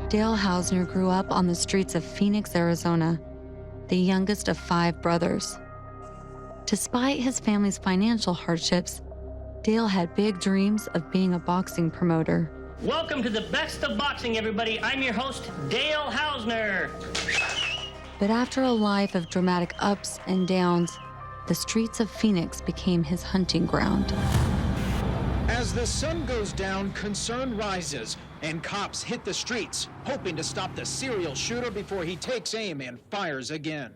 Dale Hausner grew up on the streets of Phoenix, Arizona, the youngest of 5 brothers. Despite his family's financial hardships, Dale had big dreams of being a boxing promoter. Welcome to the best of boxing, everybody. I'm your host, Dale Hausner. But after a life of dramatic ups and downs, the streets of Phoenix became his hunting ground. As the sun goes down, concern rises, and cops hit the streets, hoping to stop the serial shooter before he takes aim and fires again.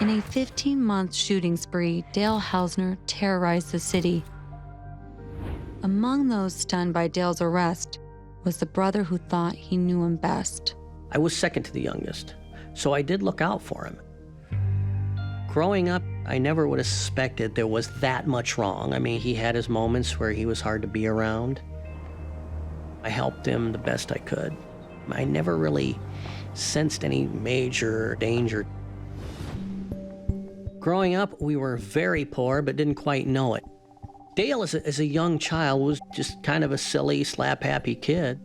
In a 15-month shooting spree, Dale Hausner terrorized the city. Among those stunned by Dale's arrest was the brother who thought he knew him best. I was second to the youngest, so I did look out for him. Growing up, I never would have suspected there was that much wrong. I mean, he had his moments where he was hard to be around. I helped him the best I could. I never really sensed any major danger. Growing up, we were very poor, but didn't quite know it. Dale, as a young child, was just kind of a silly, slap-happy kid.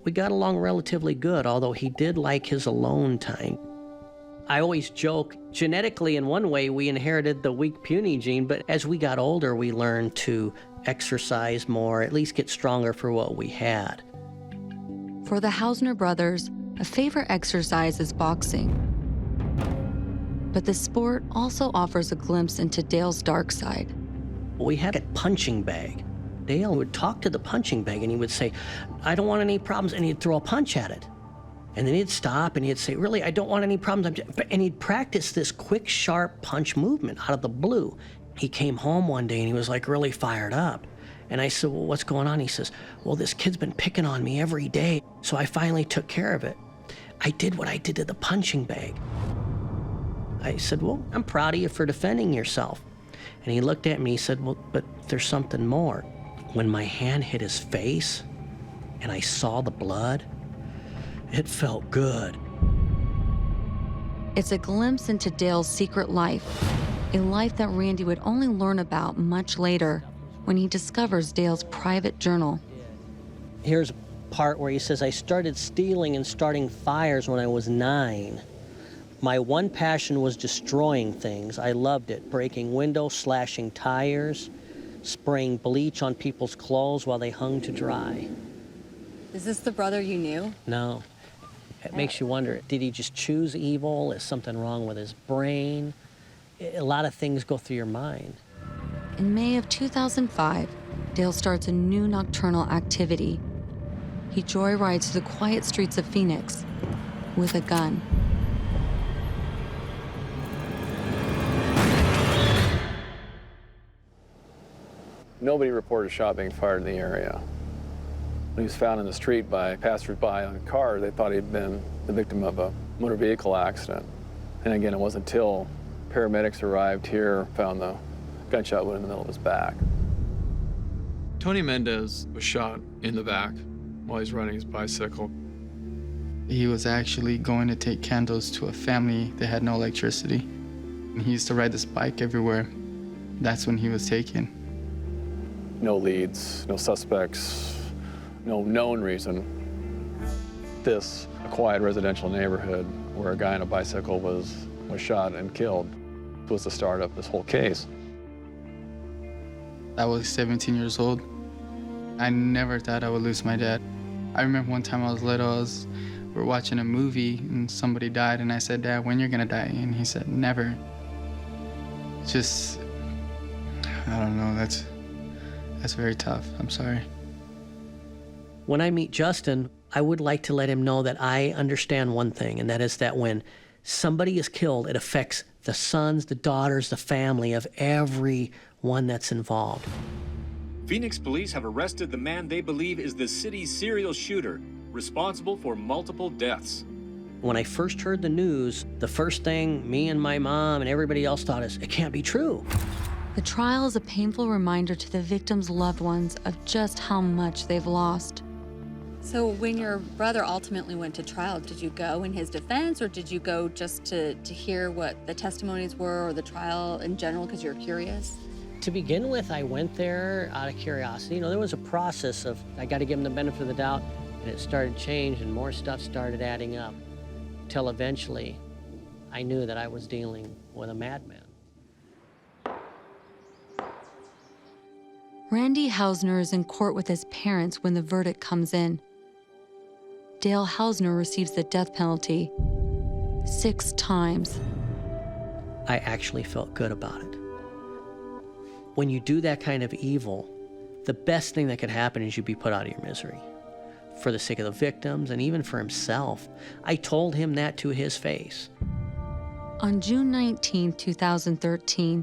We got along relatively good, although he did like his alone time. I always joke, genetically in one way, we inherited the weak, puny gene, but as we got older, we learned to exercise more, at least get stronger for what we had. For the Hausner brothers, a favorite exercise is boxing. But the sport also offers a glimpse into Dale's dark side. We had a punching bag. Dale would talk to the punching bag and he would say, "I don't want any problems," and he'd throw a punch at it. And then he'd stop and he'd say, "Really, I don't want any problems." And he'd practice this quick, sharp punch movement out of the blue. He came home one day and he was like really fired up. And I said, "Well, what's going on?" He says, "Well, this kid's been picking on me every day, so I finally took care of it. I did what I did to the punching bag." I said, "Well, I'm proud of you for defending yourself." And he looked at me and he said, "Well, but there's something more." When my hand hit his face and I saw the blood, it felt good. It's a glimpse into Dale's secret life, a life that Randy would only learn about much later when he discovers Dale's private journal. Here's a part where he says, "I started stealing and starting fires when I was 9. My one passion was destroying things. I loved it, breaking windows, slashing tires, spraying bleach on people's clothes while they hung to dry." Is this the brother you knew? No. It makes you wonder, did he just choose evil? Is something wrong with his brain? A lot of things go through your mind. In May of 2005, Dale starts a new nocturnal activity. He joyrides through the quiet streets of Phoenix with a gun. Nobody reported a shot being fired in the area. When he was found in the street by passersby on a car, they thought he'd been the victim of a motor vehicle accident. And again, it wasn't until paramedics arrived here, found the gunshot wound in the middle of his back. Tony Mendez was shot in the back while he's riding his bicycle. He was actually going to take candles to a family that had no electricity. He used to ride this bike everywhere. That's when he was taken. No leads, no suspects, no known reason. This, a quiet residential neighborhood where a guy on a bicycle was shot and killed, was the start of this whole case. I was 17 years old. I never thought I would lose my dad. I remember one time I was little, we were watching a movie and somebody died, and I said, "Dad, when you're gonna die?" And he said, "Never." Just, I don't know, that's very tough. I'm sorry. When I meet Justin, I would like to let him know that I understand one thing, and that is that when somebody is killed, it affects the sons, the daughters, the family of everyone that's involved. Phoenix police have arrested the man they believe is the city's serial shooter, responsible for multiple deaths. When I first heard the news, the first thing me and my mom and everybody else thought is, it can't be true. The trial is a painful reminder to the victims' loved ones of just how much they've lost. So when your brother ultimately went to trial, did you go in his defense, or did you go just to hear what the testimonies were or the trial in general because you're curious? To begin with, I went there out of curiosity. You know, there was a process of, I got to give him the benefit of the doubt, and it started to change, and more stuff started adding up, till eventually I knew that I was dealing with a madman. Randy Hausner is in court with his parents when the verdict comes in. Dale Hausner receives the death penalty 6 times. I actually felt good about it. When you do that kind of evil, the best thing that could happen is you be put out of your misery. For the sake of the victims and even for himself. I told him that to his face. On June 19, 2013,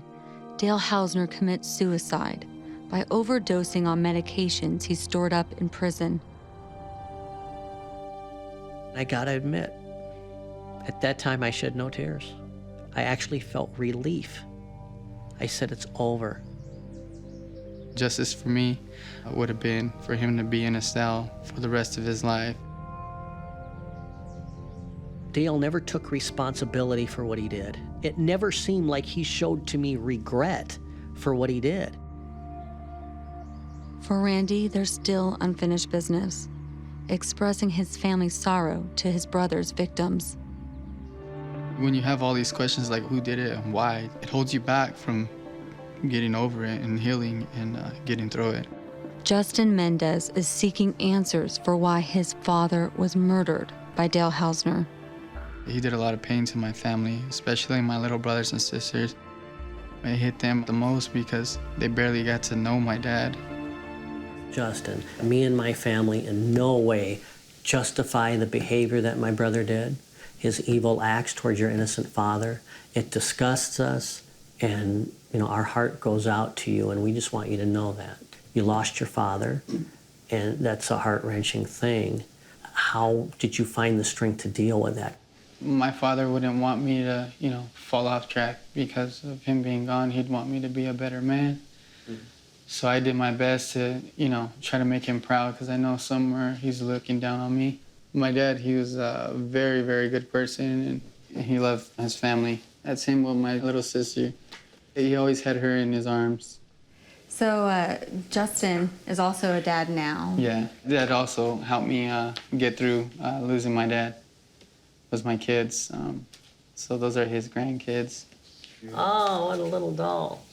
Dale Hausner commits suicide by overdosing on medications he stored up in prison. I gotta admit, at that time I shed no tears. I actually felt relief. I said, it's over. Justice for me would have been for him to be in a cell for the rest of his life. Dale never took responsibility for what he did. It never seemed like he showed to me regret for what he did. For Randy, there's still unfinished business, expressing his family's sorrow to his brother's victims. When you have all these questions like who did it and why, it holds you back from getting over it and healing and getting through it. Justin Mendez is seeking answers for why his father was murdered by Dale Hausner. He did a lot of pain to my family, especially my little brothers and sisters. It hit them the most because they barely got to know my dad. Justin, me and my family in no way justify the behavior that my brother did, his evil acts towards your innocent father. It disgusts us, and our heart goes out to you, and we just want you to know that. You lost your father, and that's a heart-wrenching thing. How did you find the strength to deal with that? My father wouldn't want me to, fall off track because of him being gone. He'd want me to be a better man. So I did my best to, try to make him proud because I know somewhere he's looking down on me. My dad, he was a very, very good person, and he loved his family. That's same with my little sister. He always had her in his arms. So Justin is also a dad now. Yeah, that also helped me get through losing my dad. Was my kids. So those are his grandkids. Oh, what a little doll.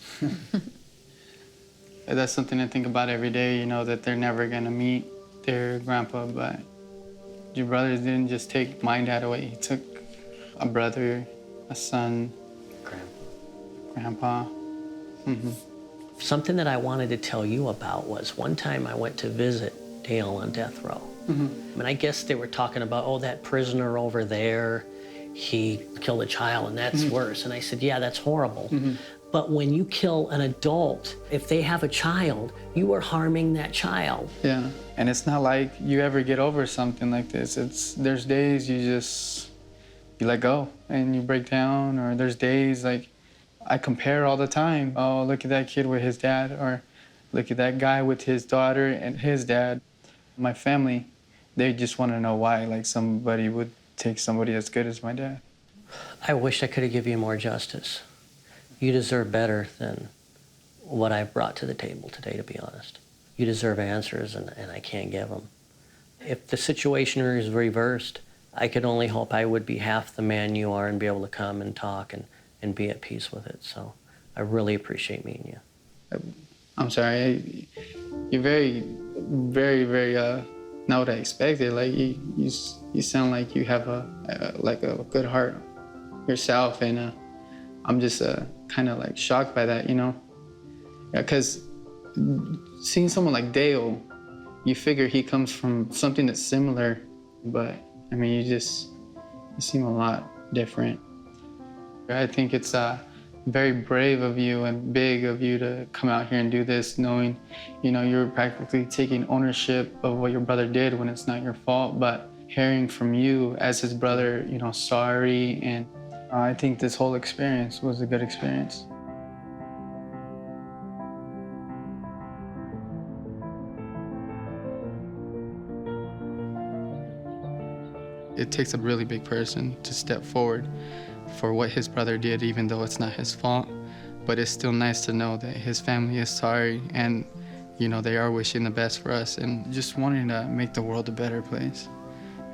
That's something I think about every day, that they're never gonna meet their grandpa, but your brothers didn't just take my dad away. He took a brother, a son, grandpa. Mm-hmm. Something that I wanted to tell you about was one time I went to visit Dale on death row. Mm-hmm. And I guess they were talking about, that prisoner over there, he killed a child and that's worse. And I said, yeah, that's horrible. But when you kill an adult, if they have a child, you are harming that child. Yeah, and it's not like you ever get over something like this. There's days you let go and you break down, or there's days like I compare all the time. Oh, look at that kid with his dad, or look at that guy with his daughter and his dad. My family, they just want to know why like somebody would take somebody as good as my dad. I wish I could have given you more justice. You deserve better than what I've brought to the table today, to be honest. You deserve answers, and I can't give them. If the situation is reversed, I could only hope I would be half the man you are and be able to come and talk and be at peace with it. So I really appreciate meeting you. I'm sorry. You're very, very, very not what I expected. Like you sound like you have a good heart yourself, and I'm just kind of like shocked by that, because seeing someone like Dale, you figure he comes from something that's similar, but I mean, you seem a lot different. I think it's very brave of you and big of you to come out here and do this, knowing, you're practically taking ownership of what your brother did when it's not your fault, but hearing from you as his brother, sorry, and I think this whole experience was a good experience. It takes a really big person to step forward for what his brother did, even though it's not his fault. but it's still nice to know that his family is sorry and, you know, they are wishing the best for us and just wanting to make the world a better place.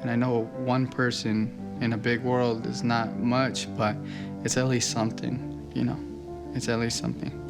And I know one person in a big world is not much, but it's at least something, you know, it's at least something.